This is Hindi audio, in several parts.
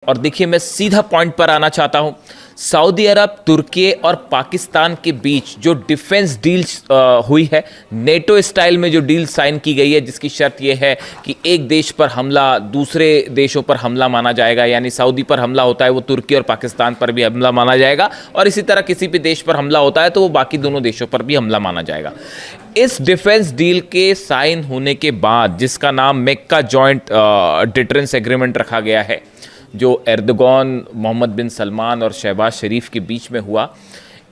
और देखिए मैं सीधा पॉइंट पर आना चाहता हूं। सऊदी अरब, तुर्की और पाकिस्तान के बीच जो डिफेंस डील हुई है, नेटो स्टाइल में जो डील साइन की गई है, जिसकी शर्त यह है कि एक देश पर हमला दूसरे देशों पर हमला माना जाएगा, यानी सऊदी पर हमला होता है वो तुर्की और पाकिस्तान पर भी हमला माना जाएगा, और इसी तरह किसी भी देश पर हमला होता है तो वो बाकी दोनों देशों पर भी हमला माना जाएगा। इस डिफेंस डील के साइन होने के बाद, जिसका नाम मेक्का जॉइंट डिटरेंस एग्रीमेंट रखा गया है, जो एर्दोगान, मोहम्मद बिन सलमान और शहबाज शरीफ के बीच में हुआ,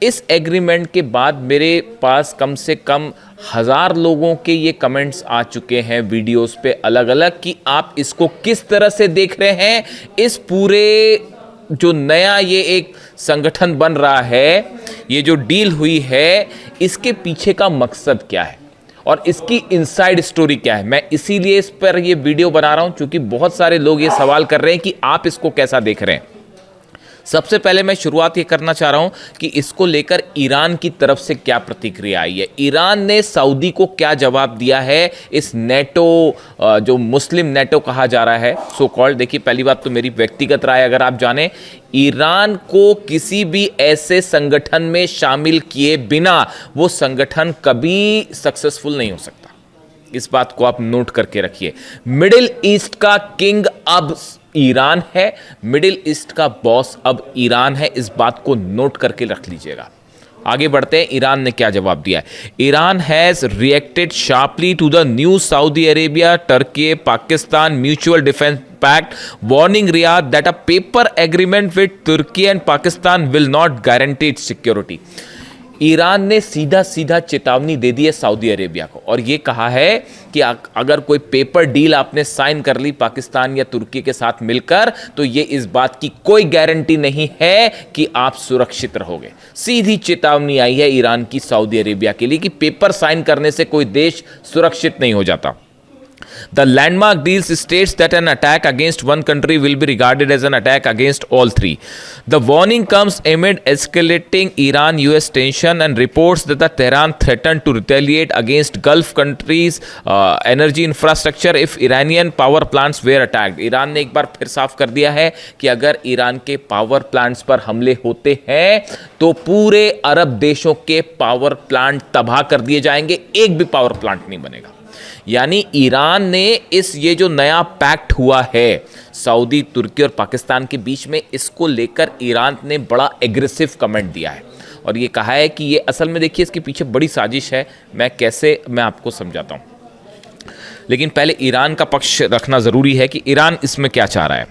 इस एग्रीमेंट के बाद मेरे पास कम से कम 1000 लोगों के ये कमेंट्स आ चुके हैं वीडियोस पे अलग अलग कि आप इसको किस तरह से देख रहे हैं। इस पूरे जो नया ये एक संगठन बन रहा है, ये जो डील हुई है, इसके पीछे का मकसद क्या है और इसकी इनसाइड स्टोरी क्या है। मैं इसीलिए इस पर ये वीडियो बना रहा हूं क्योंकि बहुत सारे लोग ये सवाल कर रहे हैं कि आप इसको कैसा देख रहे हैं। सबसे पहले मैं शुरुआत ये करना चाह रहा हूं कि इसको लेकर ईरान की तरफ से क्या प्रतिक्रिया आई है, ईरान ने सऊदी को क्या जवाब दिया है इस नेटो, जो मुस्लिम नेटो कहा जा रहा है सो कॉल्ड। देखिए पहली बात तो मेरी व्यक्तिगत राय अगर आप जाने, ईरान को किसी भी ऐसे संगठन में शामिल किए बिना वो संगठन कभी सक्सेसफुल नहीं हो सकता। इस बात को आप नोट करके रखिए। मिडिल ईस्ट का किंग अब ईरान है, मिडिल ईस्ट का बॉस अब ईरान है, इस बात को नोट करके रख लीजिएगा। आगे बढ़ते हैं, ईरान ने क्या जवाब दिया है। Iran has reacted sharply to the new Saudi Arabia Turkey Pakistan mutual defence pact, warning Riyadh that a paper agreement with Turkey and Pakistan will not guarantee its security. Iran ने सीधा सीधा चेतावनी दे दी है सऊदी अरेबिया को और ये कहा है कि अगर कोई पेपर डील आपने साइन कर ली पाकिस्तान या तुर्की के साथ मिलकर, तो ये इस बात की कोई गारंटी नहीं है कि आप सुरक्षित रहोगे। सीधी चेतावनी आई है ईरान की सऊदी अरेबिया के लिए कि पेपर साइन करने से कोई देश सुरक्षित नहीं हो जाता। The landmark deals states that an attack against one country will be regarded as an attack against all three. The warning comes amid escalating Iran-US tension and reports that the Tehran threatened to retaliate against Gulf countries' energy infrastructure if Iranian power plants were attacked. Iran ने एक बार फिर साफ कर दिया है कि अगर ईरान के पावर प्लांट्स पर हमले होते हैं तो पूरे अरब देशों के पावर प्लांट तबाह कर दिए जाएंगे, एक भी पावर प्लांट नहीं बनेगा। यानी ईरान ने ये जो नया पैक्ट हुआ है सऊदी, तुर्की और पाकिस्तान के बीच में, इसको लेकर ईरान ने बड़ा एग्रेसिव कमेंट दिया है और ये कहा है कि ये असल में, देखिए इसके पीछे बड़ी साजिश है। मैं आपको समझाता हूं, लेकिन पहले ईरान का पक्ष रखना ज़रूरी है कि ईरान इसमें क्या चाह रहा है।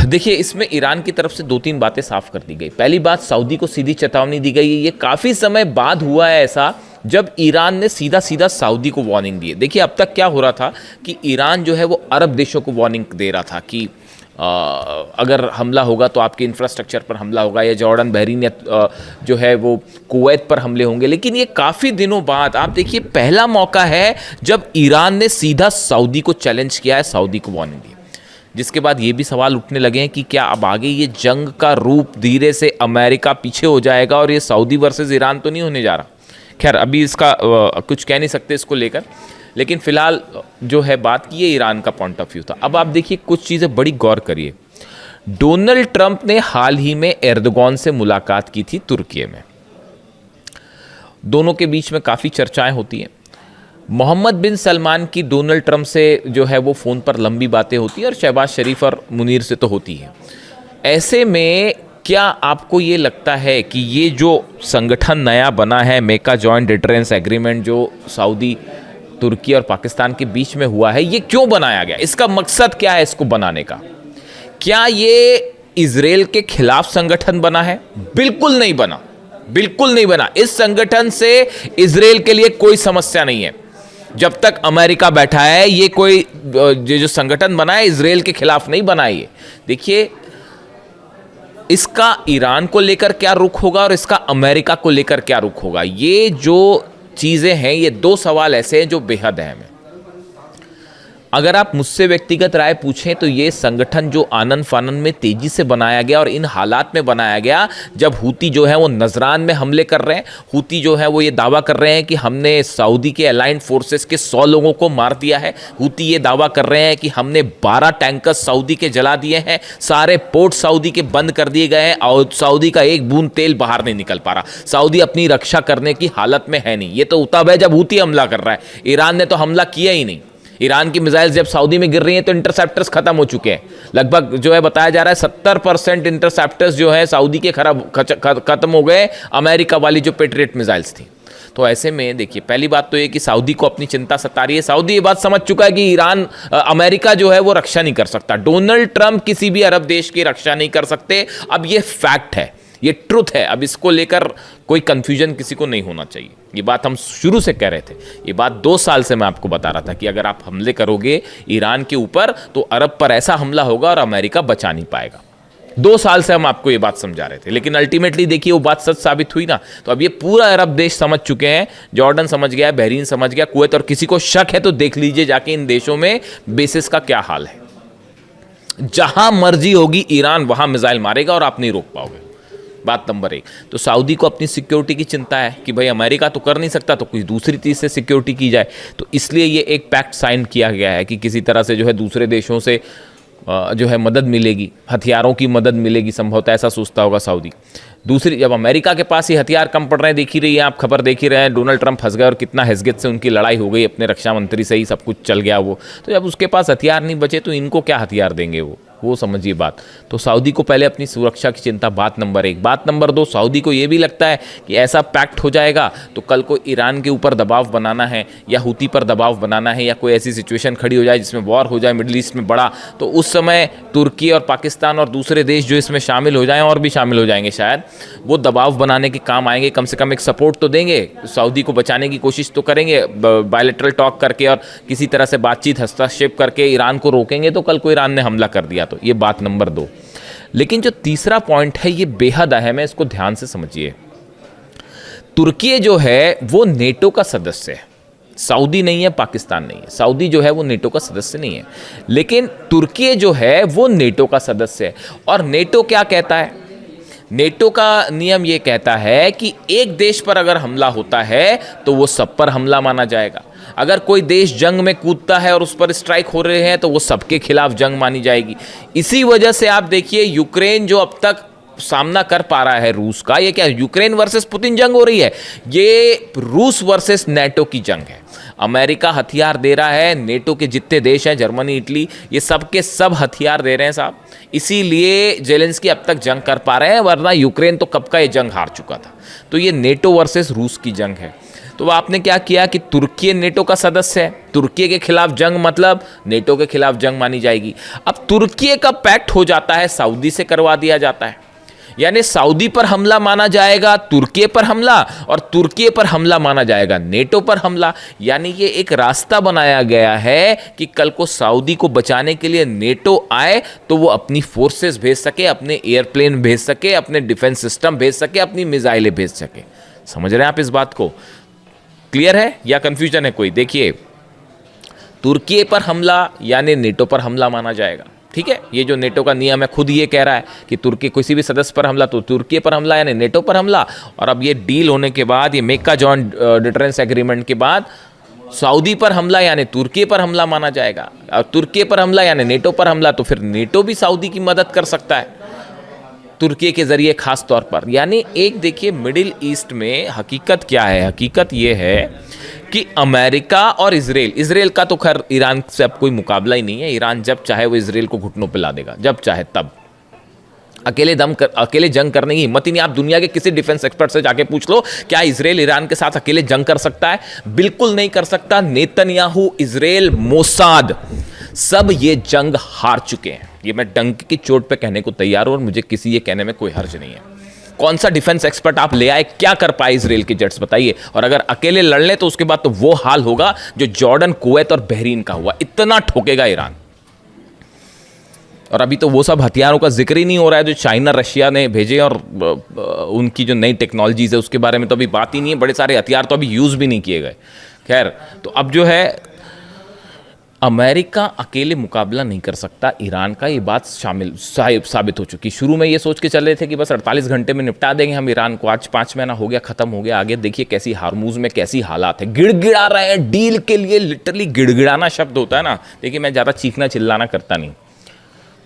देखिए इसमें ईरान की तरफ से 2-3 बातें साफ कर दी गई। पहली बात, सऊदी को सीधी चेतावनी दी गई है। ये काफ़ी समय बाद हुआ है ऐसा जब ईरान ने सीधा सीधा सऊदी को वार्निंग दी है। देखिए अब तक क्या हो रहा था कि ईरान जो है वो अरब देशों को वार्निंग दे रहा था कि अगर हमला होगा तो आपके इंफ्रास्ट्रक्चर पर हमला होगा, या जॉर्डन, बहरीन या जो है वो कुवैत पर हमले होंगे। लेकिन ये काफ़ी दिनों बाद, आप देखिए पहला मौका है जब ईरान ने सीधा सऊदी को चैलेंज किया है, सऊदी को वार्निंग दी। जिसके बाद ये भी सवाल उठने लगे हैं कि क्या अब आगे ये जंग का रूप धीरे से अमेरिका पीछे हो जाएगा और ये सऊदी वर्सेस ईरान तो नहीं होने जा रहा। खैर अभी इसका कुछ कह नहीं सकते इसको लेकर, लेकिन फिलहाल जो है बात की, ये ईरान का पॉइंट ऑफ व्यू था। अब आप देखिए कुछ चीज़ें बड़ी गौर करिए। डोनाल्ड ट्रंप ने हाल ही में एर्दोगान से मुलाकात की थी तुर्की में। दोनों के बीच में काफ़ी चर्चाएं होती हैं। मोहम्मद बिन सलमान की डोनाल्ड ट्रंप से जो है वो फ़ोन पर लंबी बातें होती हैं और शहबाज शरीफ और मुनीर से तो होती है। ऐसे में क्या आपको ये लगता है कि ये जो संगठन नया बना है, मेक्का जॉइंट डिटरेंस एग्रीमेंट, जो सऊदी, तुर्की और पाकिस्तान के बीच में हुआ है, ये क्यों बनाया गया? इसका मकसद क्या है इसको बनाने का? क्या ये इजराइल के खिलाफ संगठन बना है? बिल्कुल नहीं बना, बिल्कुल नहीं बना। इस संगठन से इजराइल के लिए कोई समस्या नहीं है। जब तक अमेरिका बैठा है, ये कोई जो संगठन बना है इजराइल के खिलाफ नहीं बना है। ये देखिए इसका ईरान को लेकर क्या रुख होगा और इसका अमेरिका को लेकर क्या रुख होगा। ये जो चीज़ें हैं, ये 2 सवाल ऐसे हैं जो बेहद अहम हैं। अगर आप मुझसे व्यक्तिगत राय पूछें तो ये संगठन जो आनन फानन में तेजी से बनाया गया और इन हालात में बनाया गया जब हूती जो है वो नजरान में हमले कर रहे हैं, हूती जो है वो ये दावा कर रहे हैं कि हमने सऊदी के अलाइंड फोर्सेस के 100 लोगों को मार दिया है, हूती ये दावा कर रहे हैं कि हमने 12 टैंकर्स सऊदी के जला दिए हैं, सारे पोर्ट सऊदी के बंद कर दिए गए हैं और सऊदी का एक बूंद तेल बाहर नहीं निकल पा रहा, सऊदी अपनी रक्षा करने की हालत में है नहीं। ये तो तब है जब हूती हमला कर रहा है, ईरान ने तो हमला किया ही नहीं। ईरान की मिसाइल्स जब सऊदी में गिर रही हैं तो इंटरसेप्टर्स खत्म हो चुके हैं, लगभग जो है बताया जा रहा है 70% इंटरसेप्टर्स जो है सऊदी के खत्म हो गए, अमेरिका वाली जो पेट्रियट मिसाइल्स थी। तो ऐसे में देखिए, पहली बात तो ये कि सऊदी को अपनी चिंता सता रही है, सऊदी ये बात समझ चुका है कि अमेरिका जो है वो रक्षा नहीं कर सकता, डोनाल्ड ट्रंप किसी भी अरब देश की रक्षा नहीं कर सकते। अब ये फैक्ट है, ये ट्रुथ है, अब इसको लेकर कोई कंफ्यूजन किसी को नहीं होना चाहिए। ये बात हम शुरू से कह रहे थे, ये बात 2 साल से मैं आपको बता रहा था कि अगर आप हमले करोगे ईरान के ऊपर तो अरब पर ऐसा हमला होगा और अमेरिका बचा नहीं पाएगा। 2 साल से हम आपको ये बात समझा रहे थे, लेकिन अल्टीमेटली देखिए वो बात सच साबित हुई ना। तो अब ये पूरा अरब देश समझ चुके हैं, जॉर्डन समझ गया, बहरीन समझ गया, कुवैत, और किसी को शक है तो देख लीजिए जाके इन देशों में बेसिस का क्या हाल है। जहां मर्जी होगी ईरान वहां मिसाइल मारेगा और आप नहीं रोक पाओगे। बात नंबर 1। तो सऊदी को अपनी सिक्योरिटी की चिंता है कि भाई अमेरिका तो कर नहीं सकता तो कोई दूसरी चीज़ से सिक्योरिटी की जाए, तो इसलिए ये एक पैक्ट साइन किया गया है कि किसी तरह से जो है दूसरे देशों से जो है मदद मिलेगी, हथियारों की मदद मिलेगी, संभवतः ऐसा सोचता होगा सऊदी। दूसरी, जब अमेरिका के पास ही हथियार कम पड़ रहे हैं, देख ही रही हैं आप, खबर देख ही रहे हैं, डोनाल्ड ट्रंप फंस गए और कितना हैसियत से उनकी लड़ाई हो गई, अपने रक्षा मंत्री से ही सब कुछ चल गया वो। तो जब उसके पास हथियार नहीं बचे तो इनको क्या हथियार देंगे वो समझिए बात। तो सऊदी को पहले अपनी सुरक्षा की चिंता, बात नंबर 1। बात नंबर 2, सऊदी को ये भी लगता है कि ऐसा पैक्ट हो जाएगा तो कल को ईरान के ऊपर दबाव बनाना है या हूती पर दबाव बनाना है या कोई ऐसी सिचुएशन खड़ी हो जाए जिसमें वॉर हो जाए मिडिल ईस्ट में बड़ा, तो उस समय तुर्की और पाकिस्तान और दूसरे देश जो इसमें शामिल हो जाएं, और भी शामिल हो जाएंगे शायद, वो दबाव बनाने के काम आएंगे, कम से कम एक सपोर्ट तो देंगे, सऊदी को बचाने की कोशिश तो करेंगे, बायलैटरल टॉक करके और किसी तरह से बातचीत, हस्तक्षेप करके ईरान को रोकेंगे तो कल को ईरान ने हमला कर दिया। तो ये बात नंबर 2। लेकिन जो तीसरा पॉइंट है ये बेहद अहम है, इसको ध्यान से समझिए। तुर्की जो है वो नेटो का सदस्य है, सऊदी नहीं है, पाकिस्तान नहीं है। सऊदी जो है वो नेटो का सदस्य नहीं है, लेकिन तुर्की जो है वो नेटो का सदस्य है। और नेटो क्या कहता है? नेटो का नियम ये कहता है कि एक देश पर अगर हमला होता है तो वो सब पर हमला माना जाएगा। अगर कोई देश जंग में कूदता है और उस पर स्ट्राइक हो रहे हैं तो वो सबके खिलाफ जंग मानी जाएगी। इसी वजह से आप देखिए, यूक्रेन जो अब तक सामना कर पा रहा है रूस का, ये क्या यूक्रेन वर्सेस पुतिन जंग हो रही है? ये रूस वर्सेस नेटो की जंग है। अमेरिका हथियार दे रहा है, नेटो के जितने देश हैं, जर्मनी, इटली, ये सब के सब हथियार दे रहे हैं साहब। इसीलिए जेलेंस्की अब तक जंग कर पा रहे हैं, वरना यूक्रेन तो कब का ये जंग हार चुका था। तो ये नेटो वर्सेस रूस की जंग है। तो आपने क्या किया कि तुर्की नेटो का सदस्य है, तुर्की के खिलाफ जंग मतलब नेटो के खिलाफ जंग मानी जाएगी। अब तुर्की का पैक्ट हो जाता है, सऊदी से करवा दिया जाता है, यानी सऊदी पर हमला माना जाएगा तुर्की पर हमला, और तुर्की पर हमला माना जाएगा नेटो पर हमला। यानी ये एक रास्ता बनाया गया है कि कल को सऊदी को बचाने के लिए नेटो आए तो वो अपनी फोर्सेस भेज सके, अपने एयरप्लेन भेज सके, अपने डिफेंस सिस्टम भेज सके, अपनी मिसाइलें भेज सके। समझ रहे हैं आप इस बात को? क्लियर है या कंफ्यूजन है कोई? देखिए, तुर्की पर हमला यानी नेटो पर हमला माना जाएगा, ठीक है। ये जो नेटो का नियम है खुद ये कह रहा है कि तुर्की किसी भी सदस्य पर हमला तो तुर्की पर हमला यानी नेटो पर हमला। और अब ये डील होने के बाद, ये मेका जॉइंट डिटरेंस एग्रीमेंट के बाद, सऊदी पर हमला यानी तुर्की पर हमला माना जाएगा, और तुर्की पर हमला यानी नेटो पर हमला, तो फिर नेटो भी सऊदी की मदद कर सकता है तुर्की के जरिए खास तौर पर। यानी एक देखिए, मिडिल ईस्ट में हकीकत क्या है? हकीकत ये है कि अमेरिका और इजराइल का तो खैर ईरान से अब कोई मुकाबला ही नहीं है। ईरान जब चाहे वो इजराइल को घुटनों पे ला देगा, जब चाहे तब। अकेले जंग करने की हिम्मत ही नहीं। आप दुनिया के किसी डिफेंस एक्सपर्ट से जाके पूछ लो, क्या इजराइल ईरान के साथ अकेले जंग कर सकता है? बिल्कुल नहीं कर सकता। नेतन्याहू, इजराइल, मोसाद, सब ये जंग हार चुके हैं। ये मैं डंक की चोट पे कहने को तैयार हूं और मुझे किसी ये कहने में कोई हर्ज नहीं है। कौन सा डिफेंस एक्सपर्ट आप ले आए, क्या कर पाए इजराइल के जेट्स, बताइए। और अगर अकेले लड़ ले तो उसके बाद तो वो हाल होगा जो जॉर्डन, कुवैत और बहरीन का हुआ। इतना ठोकेगा ईरान। और अभी तो वो सब हथियारों का जिक्र ही नहीं हो रहा है जो चाइना, रशिया ने भेजे, और उनकी जो नई टेक्नोलॉजीज है उसके बारे में तो अभी बात ही नहीं है। बड़े सारे हथियार तो अभी यूज भी नहीं किए गए। खैर, तो अब जो है अमेरिका अकेले मुकाबला नहीं कर सकता ईरान का, ये बात साबित हो चुकी। शुरू में ये सोच के चल रहे थे कि बस 48 घंटे में निपटा देंगे हम ईरान को, आज 5 महीना हो गया, खत्म हो गया। आगे देखिए कैसी हार्मूज में कैसी हालात है, गिड़गिड़ा रहे हैं डील के लिए। लिटरली गिड़गिड़ाना शब्द होता है ना, देखिए मैं ज़्यादा चीखना चिल्लाना करता नहीं,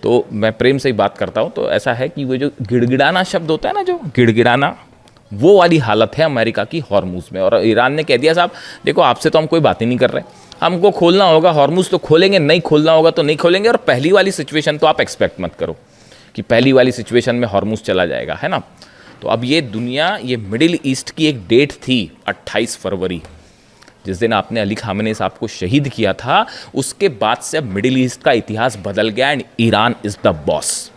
तो मैं प्रेम से ही बात करता हूँ। तो ऐसा है कि वो जो गिड़गिड़ाना शब्द होता है ना, जो गिड़गिड़ाना, वो वाली हालत है अमेरिका की हॉर्मूज में। और ईरान ने कह दिया साहब देखो आपसे तो हम कोई बात ही नहीं कर रहे, हमको खोलना होगा हॉर्मूज तो खोलेंगे, नहीं खोलना होगा तो नहीं खोलेंगे। और पहली वाली सिचुएशन तो आप एक्सपेक्ट मत करो कि पहली वाली सिचुएशन में हॉर्मूज चला जाएगा, है ना। तो अब ये दुनिया, ये मिडिल ईस्ट की एक डेट थी 28 फरवरी, जिस दिन आपने अली खामेनी साहब को शहीद किया था, उसके बाद से अब मिडिल ईस्ट का इतिहास बदल गया and Iran is the boss.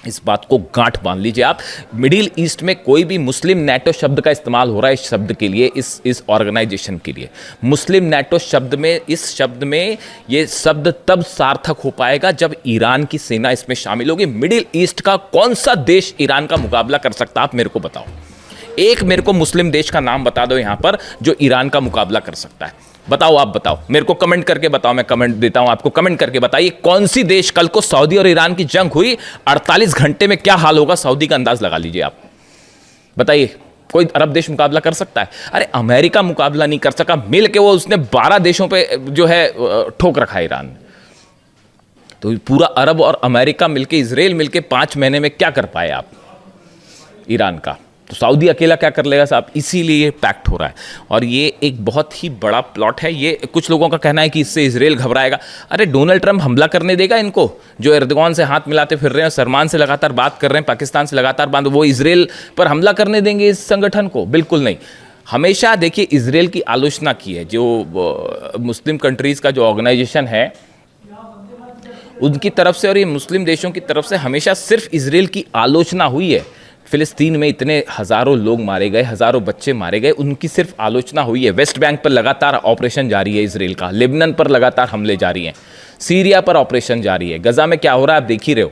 इस बात को गांठ बांध लीजिए आप। मिडिल ईस्ट में कोई भी मुस्लिम नेटो शब्द का इस्तेमाल हो रहा है इस शब्द के लिए, इस ऑर्गेनाइजेशन के लिए। मुस्लिम नेटो शब्द में, इस शब्द में ये शब्द तब सार्थक हो पाएगा जब ईरान की सेना इसमें शामिल होगी। मिडिल ईस्ट का कौन सा देश ईरान का मुकाबला कर सकता है, आप मेरे को बताओ। एक मेरे को मुस्लिम देश का नाम बता दो यहां पर जो ईरान का मुकाबला कर सकता है। बताओ, आप बताओ मेरे को, कमेंट करके बताओ, मैं कमेंट देता हूं आपको। कमेंट करके बताइए कौन सी देश, कल को सऊदी और ईरान की जंग हुई, 48 घंटे में क्या हाल होगा सऊदी का अंदाज लगा लीजिए आप। बताइए कोई अरब देश मुकाबला कर सकता है? अरे अमेरिका मुकाबला नहीं कर सका, मिल के वो उसने 12 देशों पे जो है ठोक रखा ईरान ने। तो पूरा अरब और अमेरिका मिलके, इजराइल मिलके 5 महीने में क्या कर पाए आप ईरान का? तो सऊदी अकेला क्या कर लेगा साहब? इसीलिए ये पैक्ट हो रहा है और ये एक बहुत ही बड़ा प्लॉट है। ये कुछ लोगों का कहना है कि इससे इजराइल घबराएगा। अरे डोनाल्ड ट्रंप हमला करने देगा इनको, जो एर्दोगान से हाथ मिलाते फिर रहे हैं, सलमान से लगातार बात कर रहे हैं, पाकिस्तान से लगातार बात, वो इजराइल पर हमला करने देंगे इस संगठन को? बिल्कुल नहीं। हमेशा देखिए इजराइल की आलोचना की है, जो मुस्लिम कंट्रीज़ का जो ऑर्गेनाइजेशन है उनकी तरफ से और ये मुस्लिम देशों की तरफ से हमेशा सिर्फ इजराइल की आलोचना हुई है। फिलिस्तीन में इतने हज़ारों लोग मारे गए, हज़ारों बच्चे मारे गए, उनकी सिर्फ आलोचना हुई है। वेस्ट बैंक पर लगातार ऑपरेशन जारी है इजराइल का, लेबनान पर लगातार हमले जारी हैं, सीरिया पर ऑपरेशन जारी है, गजा में क्या हो रहा है आप देख ही रहे हो।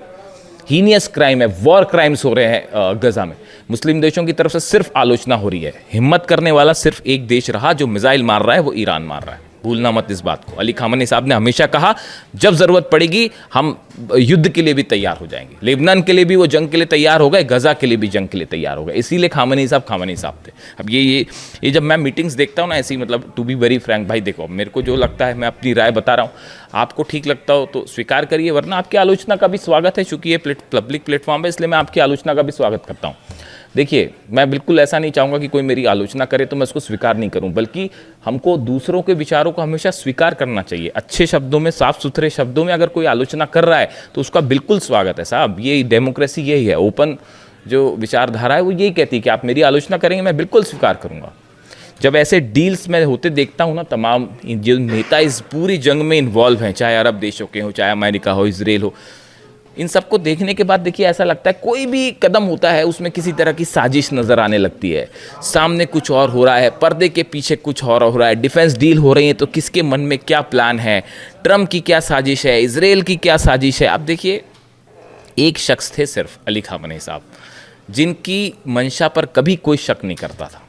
हीनियस क्राइम है, वॉर क्राइम्स हो रहे हैं गजा में। मुस्लिम देशों की तरफ से सिर्फ आलोचना हो रही है। हिम्मत करने वाला सिर्फ एक देश रहा जो मिसाइल मार रहा है, वो ईरान मार रहा है। भूलना मत इस बात को। अली खामेनी साहब ने हमेशा कहा जब ज़रूरत पड़ेगी हम युद्ध के लिए भी तैयार हो जाएंगे। लेबनान के लिए भी वो जंग के लिए तैयार हो गए, गजा के लिए भी जंग के लिए तैयार हो गए। इसीलिए खामेनी साहब थे। अब ये जब मैं मीटिंग्स देखता हूँ ना ऐसी, मतलब टू बी वेरी फ्रैंक भाई, देखो मेरे को जो लगता है मैं अपनी राय बता रहा हूँ, आपको ठीक लगता हो तो स्वीकार करिए, वरना आपकी आलोचना का भी स्वागत है। चूँकि ये पब्लिक प्लेटफॉर्म है इसलिए मैं आपकी आलोचना का भी स्वागत करता हूँ। देखिए मैं बिल्कुल ऐसा नहीं चाहूँगा कि कोई मेरी आलोचना करे तो मैं उसको स्वीकार नहीं करूँ, बल्कि हमको दूसरों के विचारों को हमेशा स्वीकार करना चाहिए। अच्छे शब्दों में, साफ सुथरे शब्दों में अगर कोई आलोचना कर रहा है तो उसका बिल्कुल स्वागत है साहब। ये डेमोक्रेसी यही है, ओपन जो विचारधारा है वो यही कहती है कि आप मेरी आलोचना करेंगे मैं बिल्कुल स्वीकार करूँगा। जब ऐसे डील्स में होते देखता हूँ ना, तमाम जो नेता इस पूरी जंग में इन्वॉल्व हैं, चाहे अरब देशों के हो, चाहे अमेरिका हो, इजराइल हो, इन सबको देखने के बाद देखिए ऐसा लगता है कोई भी कदम होता है उसमें किसी तरह की साजिश नज़र आने लगती है। सामने कुछ और हो रहा है, पर्दे के पीछे कुछ और हो रहा है। डिफेंस डील हो रही है तो किसके मन में क्या प्लान है, ट्रम्प की क्या साजिश है, इजराइल की क्या साजिश है। आप देखिए एक शख्स थे सिर्फ अली खामेनी साहब, जिनकी मंशा पर कभी कोई शक नहीं करता था,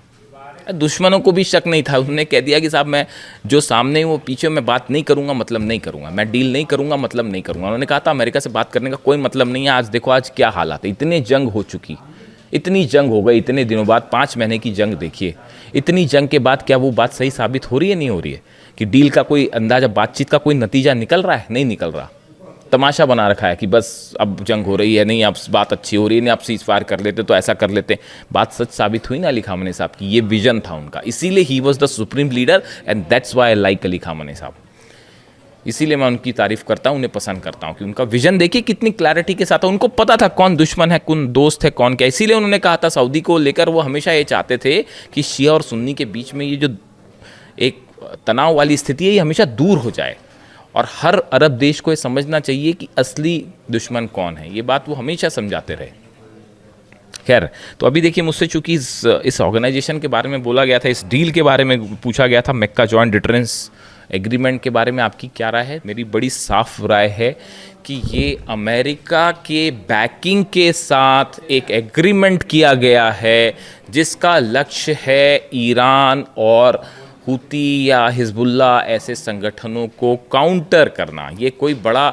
दुश्मनों को भी शक नहीं था। उन्होंने कह दिया कि साहब मैं जो सामने वो पीछे मैं बात नहीं करूंगा मतलब नहीं करूंगा, मैं डील नहीं करूंगा मतलब नहीं करूंगा। उन्होंने कहा था अमेरिका से बात करने का कोई मतलब नहीं है। आज देखो आज क्या हालात है, इतनी जंग हो चुकी, इतनी जंग हो गई इतने दिनों बाद, 5 महीने की जंग देखिए। इतनी जंग के बाद क्या वो बात सही साबित हो रही है, नहीं हो रही है कि डील का कोई अंदाजा, बातचीत का कोई नतीजा निकल रहा है? नहीं निकल रहा। तमाशा बना रखा है कि बस अब जंग हो रही है, नहीं अब बात अच्छी हो रही है, नहीं आप सीज फायर कर लेते तो ऐसा कर लेते। बात सच साबित हुई ना अली खामेनी साहब की, ये विजन था उनका, इसीलिए he was the supreme leader and that's why I like Ali Khamenei साहब। इसीलिए मैं उनकी तारीफ करता हूँ, उन्हें पसंद करता हूँ कि उनका विजन देखिए कितनी क्लैरिटी के साथ। उनको पता था कौन दुश्मन है, कौन दोस्त है, कौन क्या। इसीलिए उन्होंने कहा था सऊदी को लेकर, वो हमेशा ये चाहते थे कि शिया और सुन्नी के बीच में ये जो एक तनाव वाली स्थिति है ये हमेशा दूर हो जाए। और हर अरब देश को ये समझना चाहिए कि असली दुश्मन कौन है, ये बात वो हमेशा समझाते रहे। खैर, तो अभी देखिए मुझसे चूंकि इस ऑर्गेनाइजेशन के बारे में बोला गया था, इस डील के बारे में पूछा गया था, मक्का जॉइंट डिटरेंस एग्रीमेंट के बारे में आपकी क्या राय है? मेरी बड़ी साफ राय है कि ये अमेरिका के बैकिंग के साथ एक एग्रीमेंट किया गया है जिसका लक्ष्य है ईरान और हूती या हिजबुल्ला ऐसे संगठनों को काउंटर करना, ये कोई बड़ा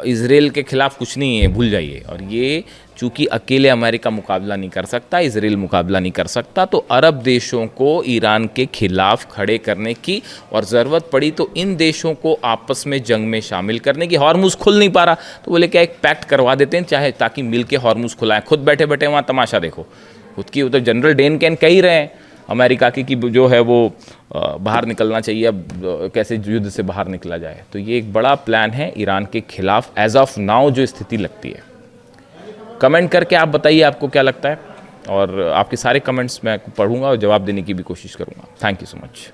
इजराइल के खिलाफ कुछ नहीं है, भूल जाइए। और ये चूंकि अकेले अमेरिका मुकाबला नहीं कर सकता, इजराइल मुकाबला नहीं कर सकता, तो अरब देशों को ईरान के खिलाफ खड़े करने की, और ज़रूरत पड़ी तो इन देशों को आपस में जंग में शामिल करने की। हॉर्मुज़ खुल नहीं पा रहा तो बोले क्या एक पैक्ट करवा देते हैं, चाहे ताकि मिल के हॉर्मुज़ खुलाएं। खुद बैठे बैठे वहाँ तमाशा देखो, खुद की उधर जनरल डेन कैन कह ही रहे हैं अमेरिका की कि जो है वो बाहर निकलना चाहिए, अब कैसे युद्ध से बाहर निकला जाए। तो ये एक बड़ा प्लान है ईरान के खिलाफ एज ऑफ नाउ जो स्थिति लगती है। कमेंट करके आप बताइए आपको क्या लगता है, और आपके सारे कमेंट्स मैं पढ़ूंगा और जवाब देने की भी कोशिश करूंगा। Thank you so much.